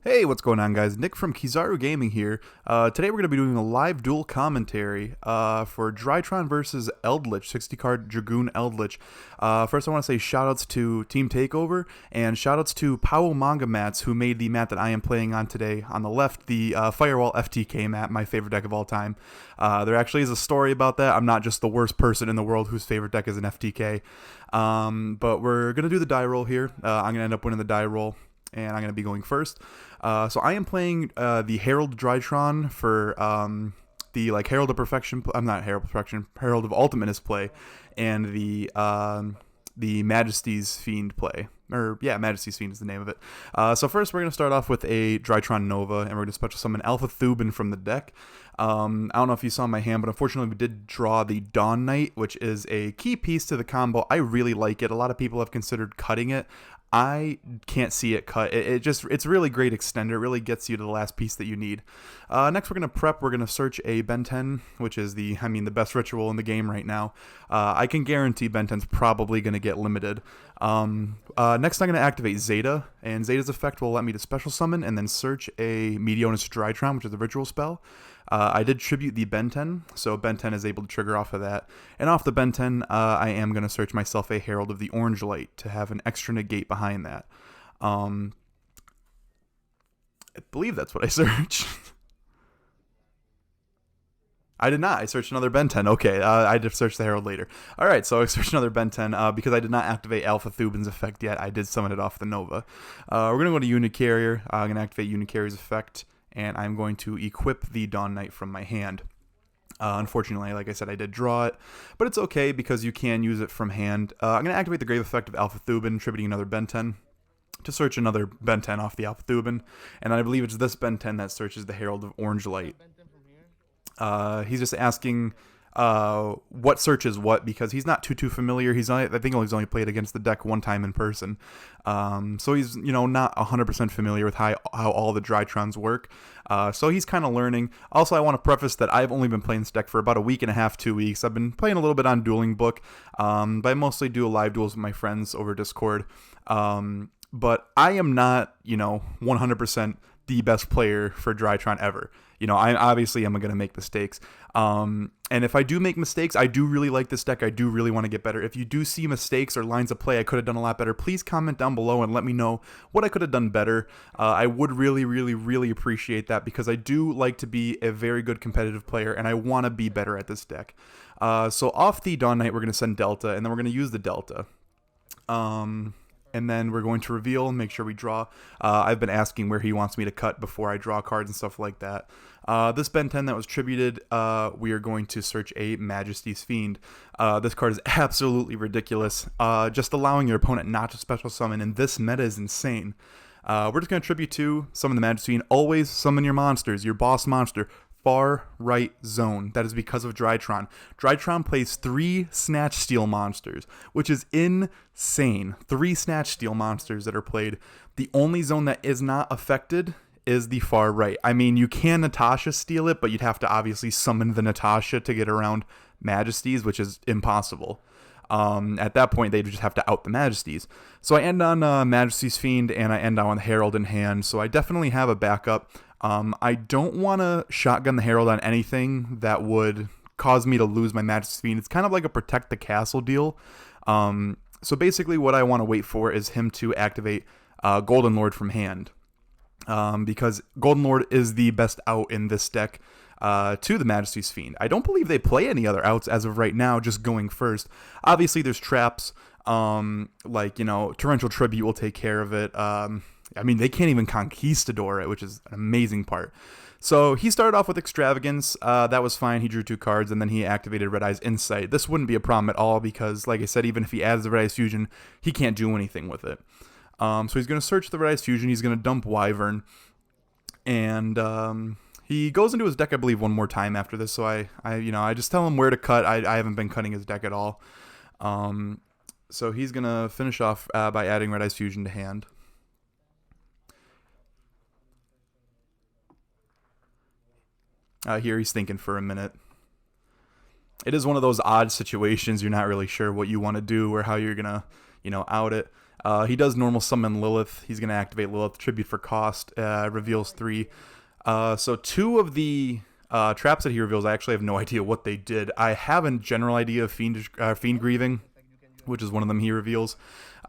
Hey, what's going on, guys? Nick from Kizaru Gaming here. Today we're going to be doing a live duel commentary for Drytron versus Eldlich, 60-card Dragoon Eldlich. First, I want to say shoutouts to Team Takeover, and shoutouts to Paomangamats, who made the map that I am playing on today. On the left, the Firewall FTK map, my favorite deck of all time. There actually is a story about that. I'm not just the worst person in the world whose favorite deck is an FTK. But we're going to do the die roll here. I'm going to end up winning the die roll, and I'm going to be going first. So I am playing the Herald Drytron for the Herald of Perfection. I'm not Herald of Perfection, Herald of Ultimateness play, and the Majesty's Fiend play. Or yeah, Majesty's Fiend is the name of it. So first we're gonna start off with a Drytron Nova, and we're gonna special summon Alpha Thubin from the deck. I don't know if you saw my hand, but unfortunately we did draw the Dawn Knight, which is a key piece to the combo. I really like it. A lot of people have considered cutting it. I can't see it cut. It's really great extender. It really gets you to the last piece that you need. Next, we're gonna prep. We're gonna search a Ben 10, which is the best ritual in the game right now. I can guarantee Ben 10's probably gonna get limited. Next, I'm gonna activate Zeta, and Zeta's effect will let me to special summon and then search a Meteonis Drytron, which is a ritual spell. I did tribute the Ben 10, so Ben 10 is able to trigger off of that. And off the Ben 10, I am going to search myself a Herald of the Orange Light to have an extra negate behind that. I believe that's what I searched. I did not. I searched another Ben 10. Okay, I did search the Herald later. Alright, so I searched another Ben 10 because I did not activate Alpha Thubin's effect yet. I did summon it off the Nova. We're going to go to Unicarrier. I'm going to activate Unicarrier's effect, and I'm going to equip the Dawn Knight from my hand. Unfortunately, like I said, I did draw it, but it's okay because you can use it from hand. I'm going to activate the Grave Effect of Alpha Thubin, tributing another Ben 10 to search another Ben 10 off the Alpha Thubin, and I believe it's this Ben 10 that searches the Herald of Orange Light. He's just asking what searches what, because he's not too familiar. I think he's only played against the deck one time in person, so he's not 100% familiar with how all the Drytrons work. So he's kind of learning. Also, I want to preface that I've only been playing this deck for about a week and a half, 2 weeks. I've been playing a little bit on Dueling Book, but I mostly do live duels with my friends over Discord. But I am not 100% the best player for Drytron ever. I obviously am going to make mistakes. And if I do make mistakes, I do really like this deck. I do really want to get better. If you do see mistakes or lines of play I could have done a lot better, please comment down below and let me know what I could have done better. I would really appreciate that, because I do like to be a very good competitive player, and I want to be better at this deck. So off the Dawn Knight, we're going to send Delta, and then we're going to use the Delta. And then we're going to reveal and make sure we draw. I've been asking where he wants me to cut before I draw cards and stuff like that. This Ben 10 that was tributed, we are going to search a Majesty's Fiend. This card is absolutely ridiculous. Just allowing your opponent not to special summon in this meta is insane. We're just going to tribute to summon the Majesty's Fiend. Always summon your monsters, your boss monster. Far right zone. That is because of Drytron. Drytron plays 3 Snatch Steal monsters, which is insane. 3 Snatch Steal monsters that are played. The only zone that is not affected is the far right. I mean, you can Natasha steal it, but you'd have to obviously summon the Natasha to get around Majesties, which is impossible. At that point, they'd just have to out the Majesties. So I end on Majesty's Fiend, and I end on Herald in hand, so I definitely have a backup. I don't want to shotgun the Herald on anything that would cause me to lose my Majesty's Fiend. It's kind of like a protect the castle deal. So basically what I want to wait for is him to activate Golden Lord from hand. Because Golden Lord is the best out in this deck to the Majesty's Fiend. I don't believe they play any other outs as of right now, just going first. Obviously there's traps, Torrential Tribute will take care of it. They can't even Conquistador it, which is an amazing part. So he started off with Extravagance. That was fine. He drew 2 cards, and then he activated Red Eye's Insight. This wouldn't be a problem at all because, like I said, even if he adds the Red Eye's Fusion, he can't do anything with it. So he's going to search the Red Eye's Fusion. He's going to dump Wyvern. And he goes into his deck, I believe, one more time after this. So I just tell him where to cut. I haven't been cutting his deck at all. So he's going to finish off by adding Red Eye's Fusion to hand. Here he's thinking for a minute. It is one of those odd situations. You're not really sure what you want to do or how you're going to, out it. He does normal summon Lilith. He's going to activate Lilith, tribute for cost, reveals 3. So 2 of the traps that he reveals, I actually have no idea what they did. I have a general idea of Fiend Grieving, which is one of them he reveals.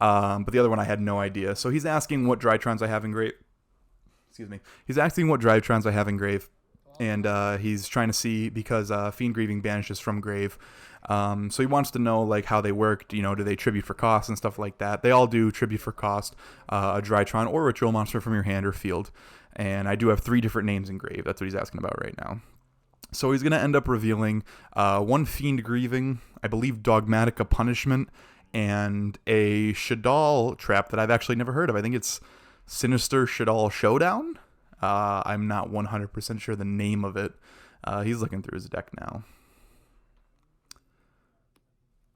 But the other one I had no idea. So he's asking what Drytrons I have in Grave. Excuse me. He's asking what Drytrons I have in Grave. And he's trying to see, because Fiend Grieving banishes from Grave. So he wants to know like how they work. Do they tribute for cost and stuff like that? They all do tribute for cost, a Drytron or ritual monster from your hand or field. And I do have 3 different names in Grave. That's what he's asking about right now. So he's going to end up revealing 1 Fiend Grieving, I believe Dogmatic, a Punishment, and a Shadal trap that I've actually never heard of. I think it's Sinister Shadal Showdown. I'm not 100% sure the name of it. He's looking through his deck now.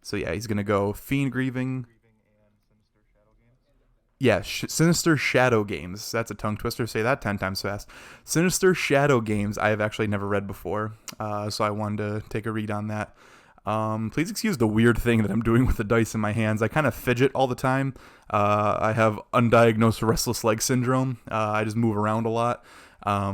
So yeah, he's going to go Fiend Grieving. Yeah, Sinister Shadow Games. That's a tongue twister. Say that 10 times fast. Sinister Shadow Games I have actually never read before, so I wanted to take a read on that. Please excuse the weird thing that I'm doing with the dice in my hands. I kind of fidget all the time. I have undiagnosed restless leg syndrome. I just move around a lot. I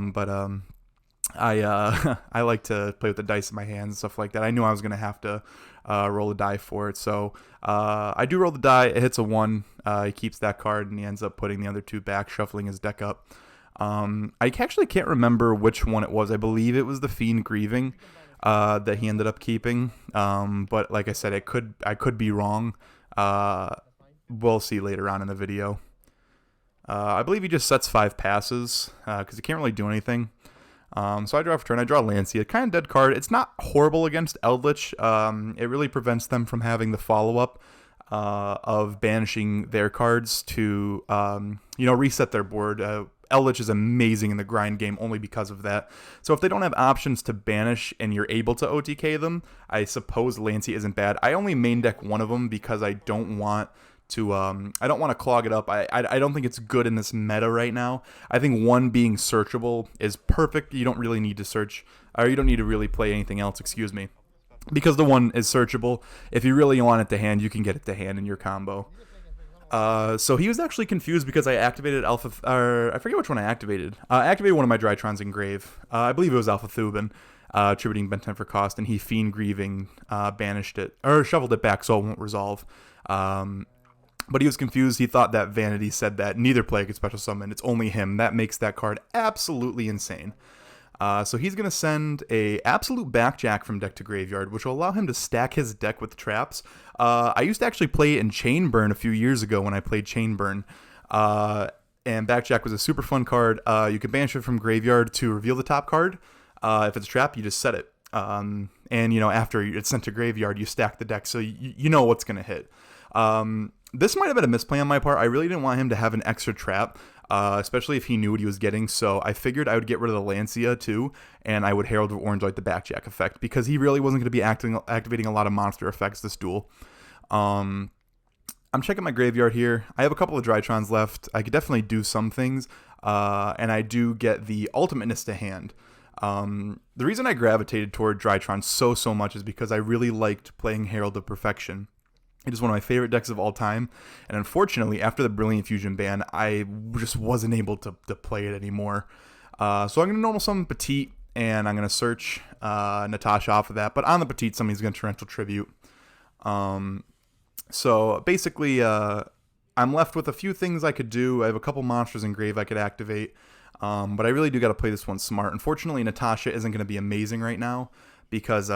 like to play with the dice in my hands and stuff like that. I knew I was going to have to roll a die for it. So I do roll the die. It hits a 1. He keeps that card, and he ends up putting the other 2 back, shuffling his deck up. I actually can't remember which one it was. I believe it was the Fiend Grieving that he ended up keeping. But like I said, I could be wrong. We'll see later on in the video. I believe he just sets 5 passes because he can't really do anything. So I draw for turn. I draw Lancia. Kind of dead card. It's not horrible against Eldlich. It really prevents them from having the follow-up of banishing their cards to reset their board. Eldlich is amazing in the grind game only because of that. So if they don't have options to banish and you're able to OTK them, I suppose Lancia isn't bad. I only main deck one of them because I don't want to clog it up. I don't think it's good in this meta right now. I think 1 being searchable is perfect. You don't really need to search, or you don't need to really play anything else, excuse me. Because the 1 is searchable. If you really want it to hand, you can get it to hand in your combo. So he was actually confused because I activated Alpha, or I forget which one I activated. I activated one of my Drytrons in Grave. I believe it was Alpha Thuban, tributing Benten for cost, and he Fiend Grieving banished it, or shoveled it back so it won't resolve. But he was confused. He thought that Vanity said that neither player could special summon. It's only him. That makes that card absolutely insane. So he's going to send a absolute backjack from deck to graveyard, which will allow him to stack his deck with traps. I used to actually play in Chainburn a few years ago when I played Chainburn. And backjack was a super fun card. You can banish it from graveyard to reveal the top card. If it's a trap, you just set it. And, after it's sent to graveyard, you stack the deck so you know what's going to hit. This might have been a misplay on my part. I really didn't want him to have an extra trap, especially if he knew what he was getting. So I figured I would get rid of the Lancia too, and I would Herald of Orange Light the backjack effect because he really wasn't going to be activating a lot of monster effects this duel. I'm checking my graveyard here. I have a couple of Drytrons left. I could definitely do some things, and I do get the Ultimateness to hand. The reason I gravitated toward Drytron so much is because I really liked playing Herald of Perfection. It is one of my favorite decks of all time, and unfortunately, after the Brilliant Fusion ban, I just wasn't able to play it anymore. So I'm going to normal summon Petite, and I'm going to search Natasha off of that, but on the Petite summon, he's going to Torrential Tribute. So basically, I'm left with a few things I could do. I have a couple monsters in Grave I could activate, but I really do got to play this one smart. Unfortunately, Natasha isn't going to be amazing right now because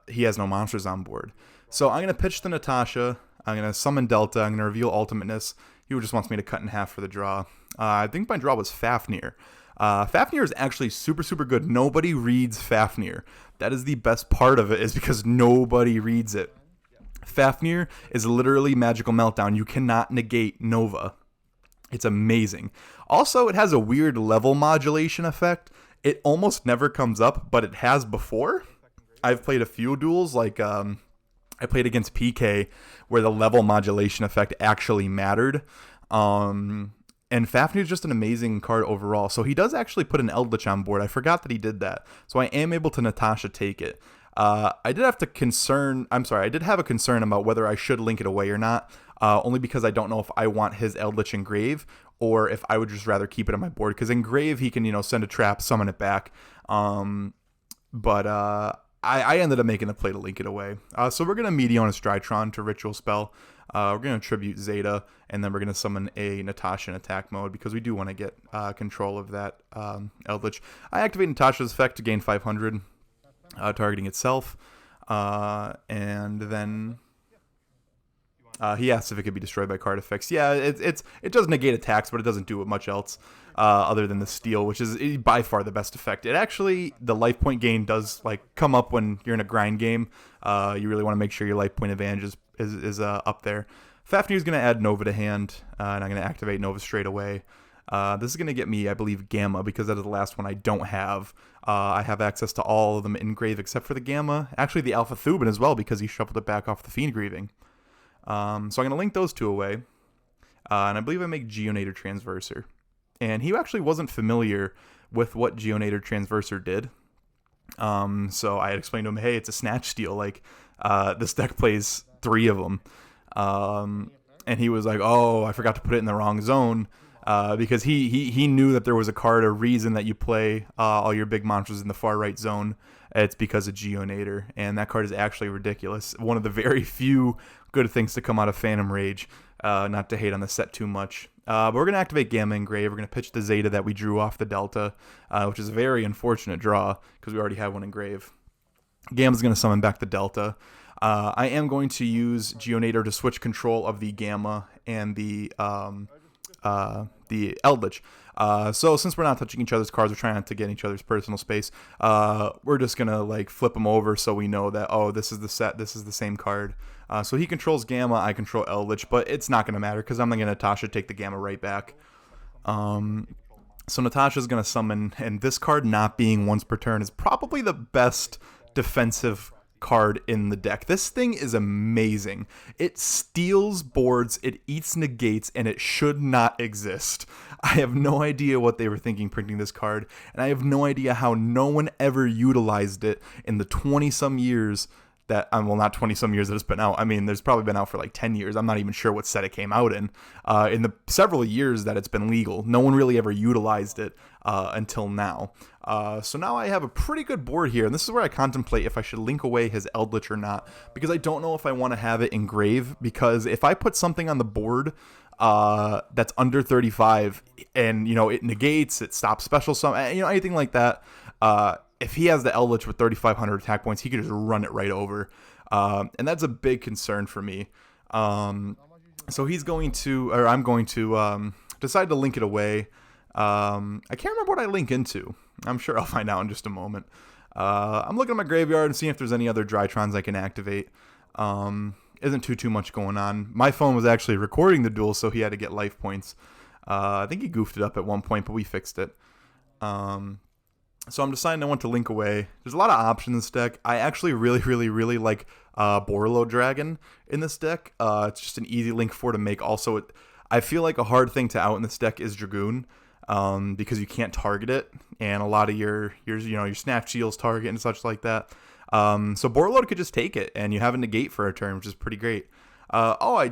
he has no monsters on board. So I'm going to pitch the Natasha, I'm going to summon Delta, I'm going to reveal Ultimateness. He just wants me to cut in half for the draw. I think my draw was Fafnir. Fafnir is actually super good. Nobody reads Fafnir. That is the best part of it, is because nobody reads it. Fafnir is literally Magical Meltdown. You cannot negate Nova. It's amazing. Also, it has a weird level modulation effect. It almost never comes up, but it has before. I've played a few duels, like I played against PK, where the level modulation effect actually mattered. And Fafnir is just an amazing card overall. So he does actually put an Eldlich on board. I forgot that he did that. So I am able to Natasha take it. I did have a concern about whether I should link it away or not. only because I don't know if I want his Eldlich Engrave or if I would just rather keep it on my board. Because Engrave, he can, send a trap, summon it back. But I ended up making the play to link it away. So we're going to Meteonis Drytron to Ritual Spell. We're going to Tribute Zeta, and then we're going to summon a Natasha in attack mode because we do want to get control of that Eldlich. I activate Natasha's effect to gain 500, targeting itself. And then he asks if it could be destroyed by card effects. Yeah, it does negate attacks, but it doesn't do much else other than the steal, which is by far the best effect. It actually, the life point gain does come up when you're in a grind game. You really want to make sure your life point advantage is up there. Fafnir is going to add Nova to hand, and I'm going to activate Nova straight away. This is going to get me, I believe, Gamma, because that is the last one I don't have. I have access to all of them in Grave except for the Gamma. Actually, the Alpha Thuban as well, because he shuffled it back off the Fiend Grieving. So I'm going to link those two away. And I believe I make Geonator Transverser. And he actually wasn't familiar with what Geonator Transverser did. So I had explained to him, hey, it's a Snatch Steal. This deck plays 3 of them. And he was like, oh, I forgot to put it in the wrong zone. Because he knew that there was a reason that you play all your big monsters in the far right zone. It's because of Geonator, and that card is actually ridiculous. One of the very few good things to come out of Phantom Rage, not to hate on the set too much. But we're going to activate Gamma Engrave. We're going to pitch the Zeta that we drew off the Delta, which is a very unfortunate draw because we already have one Engrave. Gamma's going to summon back the Delta. I am going to use Geonator to switch control of the Gamma and the Eldlich. So since we're not touching each other's cards, we're trying not to get in each other's personal space. We're just gonna flip them over so we know that, oh, this is the set, this is the same card. So he controls Gamma, I control Eldlich, but it's not gonna matter because I'm gonna Natasha take the Gamma right back. So Natasha's gonna summon, and this card not being once per turn is probably the best defensive card in the deck. This thing is amazing. It steals boards, it eats negates, and it should not exist. I have no idea what they were thinking printing this card, and I have no idea how no one ever utilized it in the 20-some years that, well, not 20-some years that it's been out. I mean, there's probably been out for 10 years. I'm not even sure what set it came out in. In the several years that it's been legal, no one really ever utilized it until now. So now I have a pretty good board here, and this is where I contemplate if I should link away his Eldlich or not, because I don't know if I want to have it Engrave, because if I put something on the board that's under 35 and, it negates, it stops special summon, anything like that, if he has the Eldlich with 3,500 attack points, he could just run it right over. And that's a big concern for me. So he's going to, or I'm going to decide to link it away. I can't remember what I link into. I'm sure I'll find out in just a moment. I'm looking at my graveyard and seeing if there's any other Drytrons I can activate. Isn't too much going on. My phone was actually recording the duel, so he had to get life points. I think he goofed it up at one point, but we fixed it. So I'm deciding I want to link away. There's a lot of options in this deck. I actually really like Borlo Dragon in this deck. It's just an easy link to make. Also, I feel like a hard thing to out in this deck is Dragoon, because you can't target it, and a lot of your Snatch Seals target and such like that. So Borlo could just take it, and you have a negate for a turn, which is pretty great. I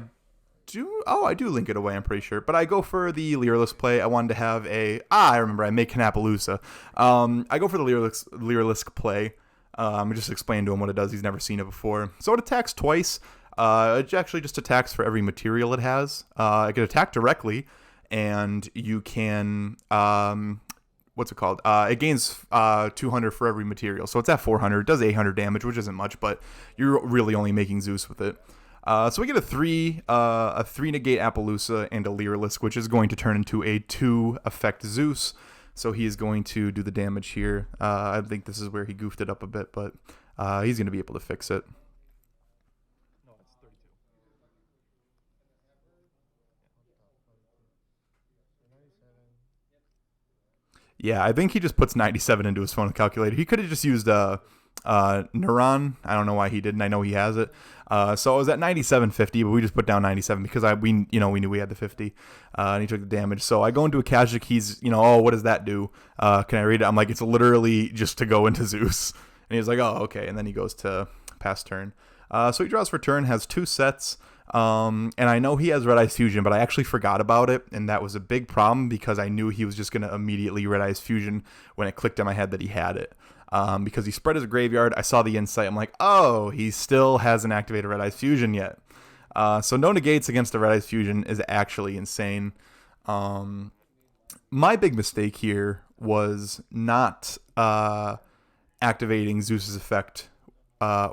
do link it away, I'm pretty sure. But I go for the Lyrilisk play. I wanted to have I remember, I make Kanapaloosa. I go for the Lyrilisk play. I just explain to him what it does. He's never seen it before. So it attacks twice. It actually just attacks for every material it has. It can attack directly, and you can, what's it called? It gains 200 for every material. So it's at 400. It does 800 damage, which isn't much, but you're really only making Zeus with it. So we get a 3 negate Appaloosa and a Lyrilisk, which is going to turn into a 2 effect Zeus. So he is going to do the damage here. I think this is where he goofed it up a bit, but he's going to be able to fix it. Yeah, I think he just puts 97 into his phone calculator. He could have just used Neuron. I don't know why he didn't. I know he has it. So I was at 97.50, but we just put down 97 because we knew we had the 50, and he took the damage. So I go into a Kazakh. He's, what does that do? Can I read it? I'm like, it's literally just to go into Zeus. And he's like, oh, okay. And then he goes to pass turn. So he draws for turn, has 2 sets. And I know he has Red Eyes Fusion, but I actually forgot about it, and that was a big problem because I knew he was just going to immediately Red Eyes Fusion when it clicked in my head that he had it. Because he spread his graveyard, I saw the insight. I'm like, oh, he still hasn't activated Red Eyes Fusion yet. So no negates against the Red Eyes Fusion is actually insane. My big mistake here was not activating Zeus's effect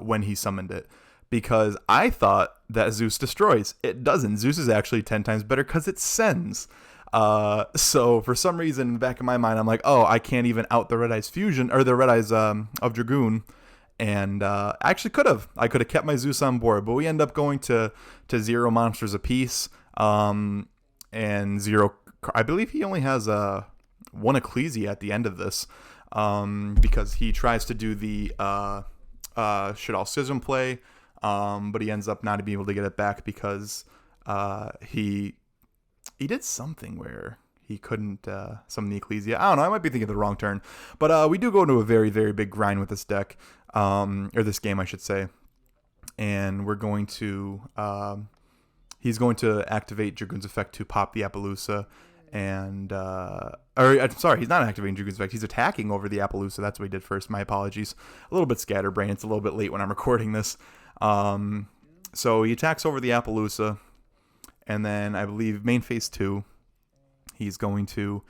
when he summoned it, because I thought that Zeus destroys. It doesn't. Zeus is actually 10 times better because it sends. So for some reason in the back of my mind, I'm like, oh, I can't even out the Red Eyes Fusion or the Red Eyes of Dragoon. And I actually could have. I could have kept my Zeus on board, but we end up going to 0 monsters apiece, and 0. I believe he only has 1 Ecclesia at the end of this, because he tries to do the Shadal Schism play, but he ends up not being able to get it back because he did something where he couldn't summon the Ecclesia. I don't know. I might be thinking of the wrong turn. But we do go into a very, very big grind with this deck, or this game, I should say. And we're going to... he's going to activate Dragoon's Effect to pop the Appaloosa. And... I'm sorry, he's not activating Dragoon's Effect. He's attacking over the Appaloosa. That's what he did first. My apologies. A little bit scatterbrained. It's a little bit late when I'm recording this. So he attacks over the Appaloosa. And then I believe main phase 2, he's going to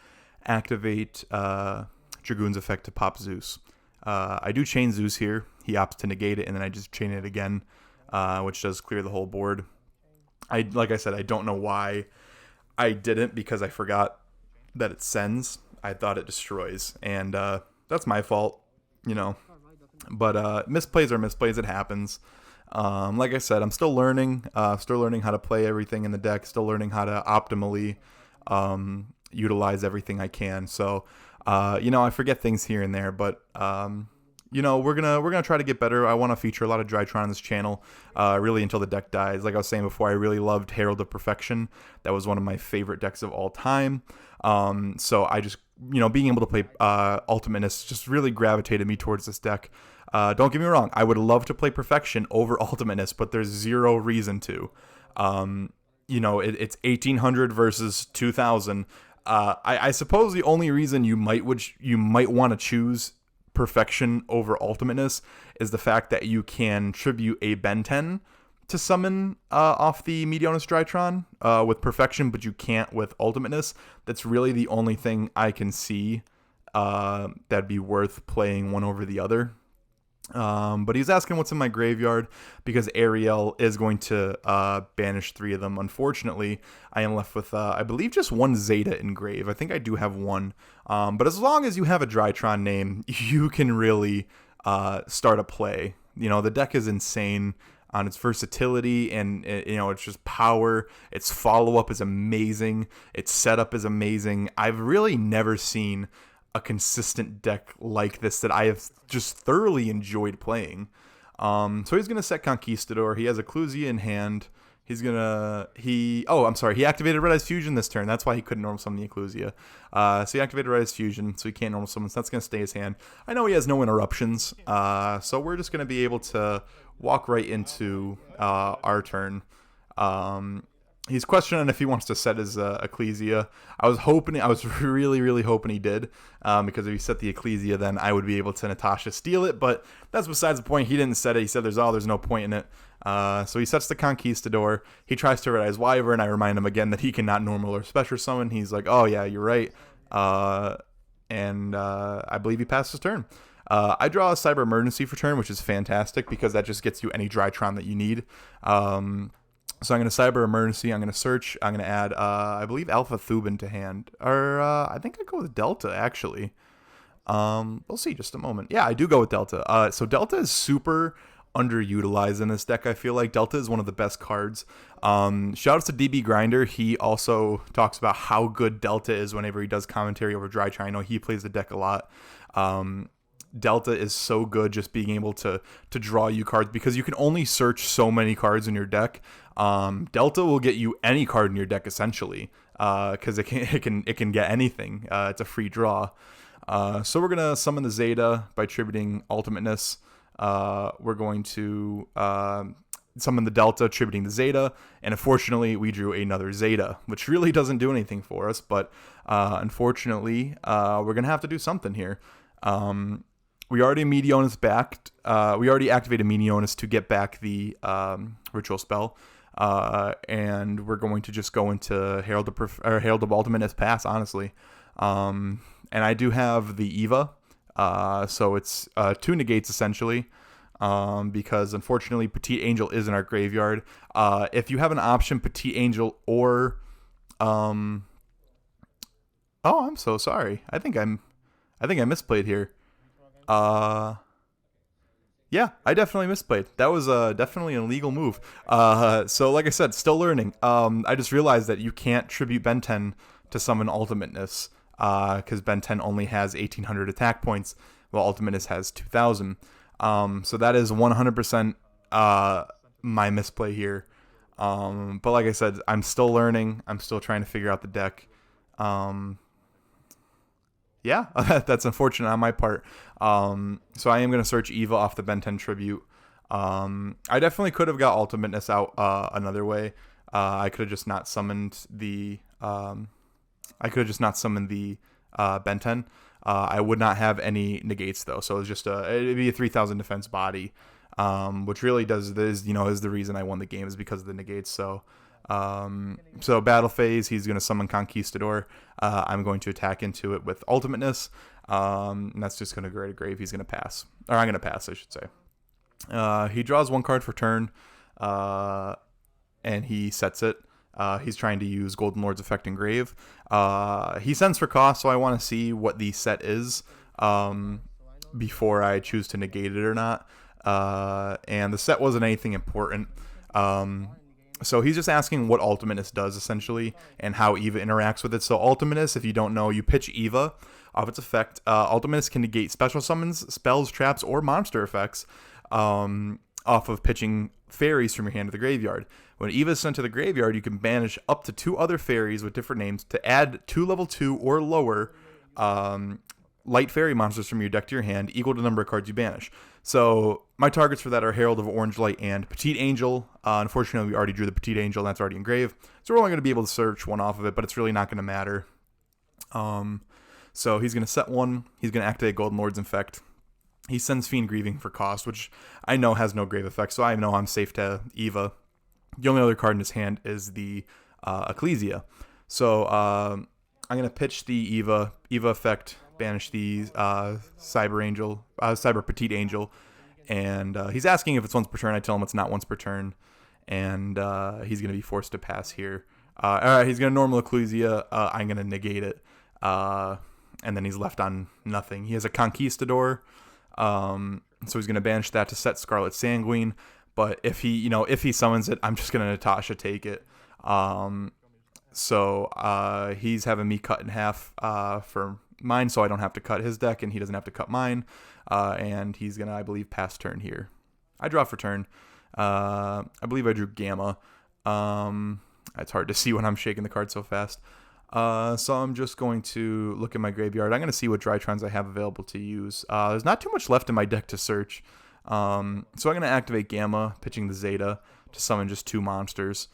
activate Dragoon's Effect to pop Zeus. I do chain Zeus here. He opts to negate it, and then I just chain it again, which does clear the whole board. Like I said, I don't know why I didn't, because I forgot that it sends. I thought it destroys, and that's my fault, you know. But misplays are misplays. It happens. Like I said, I'm still learning how to play everything in the deck, still learning how to optimally utilize everything I can. So, I forget things here and there, but, we're gonna try to get better. I want to feature a lot of Drytron on this channel, really until the deck dies. Like I was saying before, I really loved Herald of Perfection. That was one of my favorite decks of all time. So I just, being able to play Ultimateness just really gravitated me towards this deck. Don't get me wrong, I would love to play Perfection over Ultimateness, but there's zero reason to. It's 1800 versus 2000. I suppose the only reason you might want to choose Perfection over Ultimateness is the fact that you can tribute a Ben 10 to summon off the Meteonis Drytron with Perfection, but you can't with Ultimateness. That's really the only thing I can see that'd be worth playing one over the other. But he's asking what's in my graveyard, because Ariel is going to banish 3 of them. Unfortunately, I am left with, I believe, just 1 Zeta in grave. I think I do have 1. But as long as you have a Drytron name, you can really start a play. The deck is insane on its versatility, and it's just power. Its follow-up is amazing. Its setup is amazing. I've really never seen a consistent deck like this that I have just thoroughly enjoyed playing. So he's going to set Conquistador. He has Ecclesia in hand. He activated Red Eyes Fusion this turn. That's why he couldn't normal summon the Ecclesia. So he activated Red Eyes Fusion, so he can't normal summon, so that's going to stay his hand. I know he has no interruptions, so we're just going to be able to walk right into our turn. He's questioning if he wants to set his Ecclesia. I was really, really hoping he did, because if he set the Ecclesia, then I would be able to Natasha steal it, but that's besides the point. He didn't set it. He said there's no point in it. So he sets the Conquistador. He tries to Red Eyes Wyvern. I remind him again that he cannot normal or special summon. He's like, oh yeah, you're right. And I believe he passed his turn. I draw a Cyber Emergency for turn, which is fantastic because that just gets you any Drytron that you need. So I'm going to Cyber Emergency. I'm going to search. I'm going to add, I believe, Alpha Thuban to hand. Or I think I go with Delta, actually. We'll see just a moment. Yeah, I do go with Delta. So Delta is super underutilized in this deck. I feel like Delta is one of the best cards. Shoutouts to DB Grinder. He also talks about how good Delta is whenever he does commentary over Drytron. I know he plays the deck a lot. Delta is so good just being able to draw you cards, because you can only search so many cards in your deck. Delta will get you any card in your deck essentially, because it can get anything. It's a free draw. So we're gonna summon the Zeta by tributing Ultimateness. We're going to summon the Delta, tributing the Zeta, and unfortunately we drew another Zeta, which really doesn't do anything for us, but unfortunately we're going to have to do something here. We already Meteonis backed. We already activated Meteonis to get back the ritual spell, and we're going to just go into Herald of Ultimate as pass, honestly. And I do have the Eva, so it's 2 negates essentially, because unfortunately Petite Angel is in our graveyard. If you have an option, Petite Angel or oh, I'm so sorry. I think I misplayed here. Yeah, I definitely misplayed. That was definitely an illegal move. So like I said, still learning. I just realized that you can't tribute Ben 10 to summon Ultimateness, because Ben 10 only has 1,800 attack points, while Ultimateness has 2,000. So that is 100% my misplay here. But like I said, I'm still learning. I'm still trying to figure out the deck. Yeah, that's unfortunate on my part. So I am going to search Eva off the Ben 10 tribute. I definitely could have got Ultimateness out another way. I could have just not summoned the Ben 10. I would not have any negates though, so it's just it'd be a 3,000 defense body, which really is the reason I won the game, is because of the negates. So battle phase, he's going to summon Conquistador. I'm going to attack into it with Ultimateness, and that's just going to go to grave. He's going to pass, or I'm going to pass, I should say. He draws 1 card for turn, and he sets it. He's trying to use Golden Lord's Effect in grave. He sends for cost, so I want to see what the set is before I choose to negate it or not. And the set wasn't anything important. So he's just asking what Ultimateness does, essentially, and how Eva interacts with it. So Ultimateness, if you don't know, you pitch Eva off its effect. Ultimateness can negate special summons, spells, traps, or monster effects off of pitching fairies from your hand to the graveyard. When Eva is sent to the graveyard, you can banish up to 2 other fairies with different names to add 2 level 2 or lower light fairy monsters from your deck to your hand, equal to the number of cards you banish. So my targets for that are Herald of Orange Light and Petite Angel. Unfortunately, we already drew the Petite Angel, and that's already in grave. So we're only going to be able to search 1 off of it, but it's really not going to matter. So he's going to set 1. He's going to activate Golden Lord's Effect. He sends Fiend Grieving for cost, which I know has no grave effect, so I know I'm safe to Eva. The only other card in his hand is the Ecclesia. So I'm going to pitch the Eva effect, banish the Cyber Petite Angel, and he's asking if it's once per turn. I tell him it's not once per turn, and he's going to be forced to pass here. All right, he's going to normal Ecclesia. I'm going to negate it, and then he's left on nothing. He has a Conquistador, so he's going to banish that to set Scarlet Sanguine. But if he summons it, I'm just going to Natasha take it. So he's having me cut in half for mine, so I don't have to cut his deck, and he doesn't have to cut mine. And he's going to, I believe, pass turn here. I draw for turn. I believe I drew Gamma. It's hard to see when I'm shaking the card so fast. So I'm just going to look at my graveyard. I'm going to see what Drytrons I have available to use. There's not too much left in my deck to search. So I'm going to activate Gamma, pitching the Zeta to summon just 2 monsters.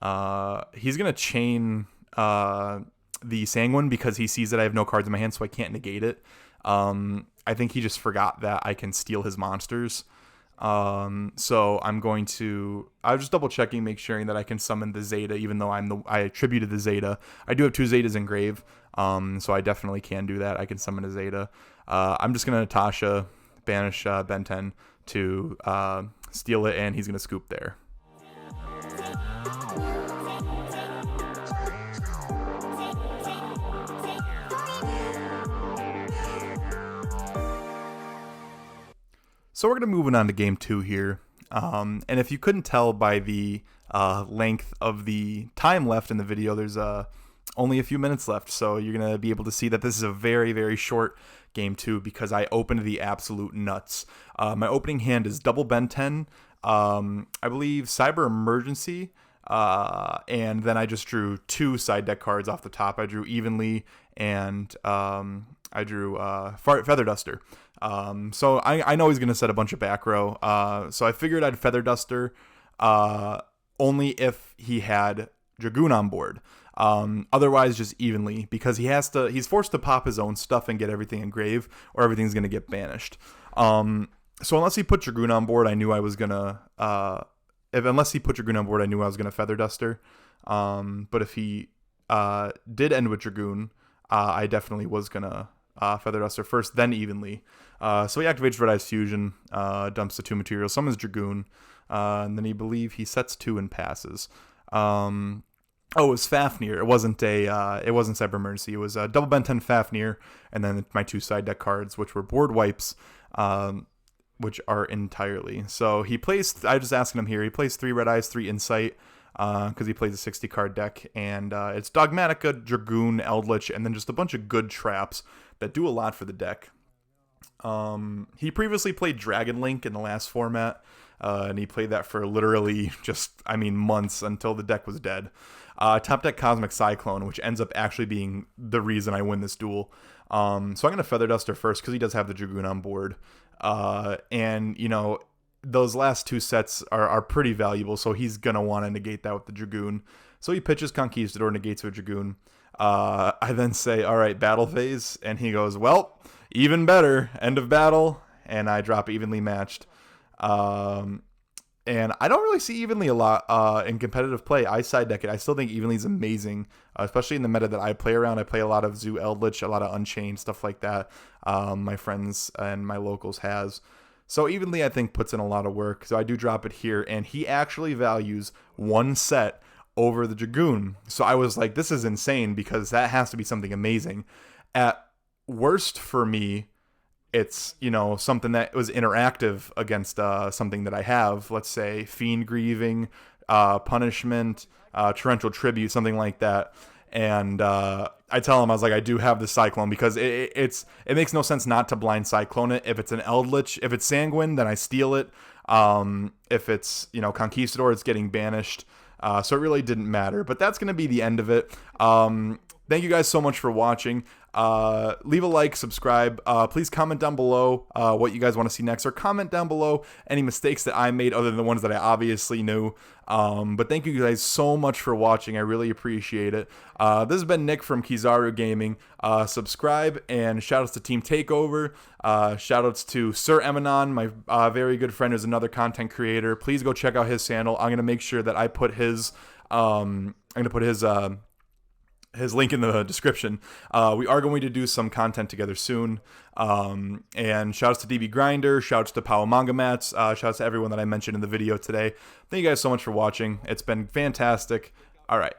He's going to chain the Sanguine because he sees that I have no cards in my hand, so I can't negate it. I think he just forgot that I can steal his monsters. So I'm just double checking, make sure that I can summon the Zeta, even though I attributed the Zeta. I do have 2 Zetas in grave, so I definitely can do that. I can summon a Zeta. I'm just going to Natasha, banish Ben 10 to steal it, and he's going to scoop there. So we're going to move on to game 2 here. And if you couldn't tell by the length of the time left in the video, there's only a few minutes left. So you're going to be able to see that this is a very, very short game 2 because I opened the absolute nuts. My opening hand is double Ben 10, I believe Cyber Emergency, and then I just drew 2 side deck cards off the top. I drew Evenly, and I drew Feather Duster. So I know he's going to set a bunch of back row. So I figured I'd Feather Duster only if he had Dragoon on board. Otherwise, just evenly, because he's forced to pop his own stuff and get everything engraved, or everything's going to get banished. So unless he put Dragoon on board, I knew I was going to, unless he put Dragoon on board, I knew I was going to Feather Duster. But if he did end with Dragoon, I definitely was going to Feather Duster first, then evenly. So he activates Red Eyes Fusion, dumps the 2 materials, summons Dragoon, and then he sets 2 and passes. Oh, it was Fafnir. It wasn't Cyber Emergency. It was double Ben 10 Fafnir, and then my 2 side deck cards, which were board wipes, which are entirely. So he plays, I was just asking him here, he plays 3 Red Eyes, 3 Insight, because he plays a 60 card deck, and it's Dogmatica, Dragoon, Eldlich, and then just a bunch of good traps that do a lot for the deck. He previously played Dragon Link in the last format, and he played that for literally months until the deck was dead. Top deck Cosmic Cyclone, which ends up actually being the reason I win this duel. So I'm going to Feather Duster first because he does have the Dragoon on board. And, those last 2 sets are pretty valuable, so he's going to want to negate that with the Dragoon. So he pitches Conquistador, negates with Dragoon. I then say, all right, battle phase. And he goes, well, even better, end of battle. And I drop evenly matched. And I don't really see evenly a lot in competitive play. I side deck it. I still think evenly is amazing, especially in the meta that I play around. I play a lot of Zoo Eldlich, a lot of Unchained, stuff like that. My friends and my locals has. So evenly, I think, puts in a lot of work. So I do drop it here. And he actually values 1 set over the Dragoon. So I was like, this is insane because that has to be something amazing. At worst for me, it's, something that was interactive against something that I have. Let's say Fiend Grieving, Punishment, Torrential Tribute, something like that. And I tell him, I was like, I do have the Cyclone because it makes no sense not to blind Cyclone it. If it's an Eldlich, if it's Sanguine, then I steal it. If it's, Conquistador, it's getting banished. So it really didn't matter. But that's going to be the end of it. Thank you guys so much for watching. Leave a like, subscribe. Please comment down below what you guys want to see next, or comment down below any mistakes that I made other than the ones that I obviously knew. But thank you guys so much for watching. I really appreciate it. This has been Nick from Kizaru Gaming. Subscribe, and shoutouts to Team Takeover. Shoutouts to Sir Emanon, my very good friend who's another content creator. Please go check out his channel. I'm going to make sure that I put his his link in the description. We are going to do some content together soon. And shouts to DB Grinder, shouts to Paomangamats, shouts to everyone that I mentioned in the video today. Thank you guys so much for watching. It's been fantastic. All right.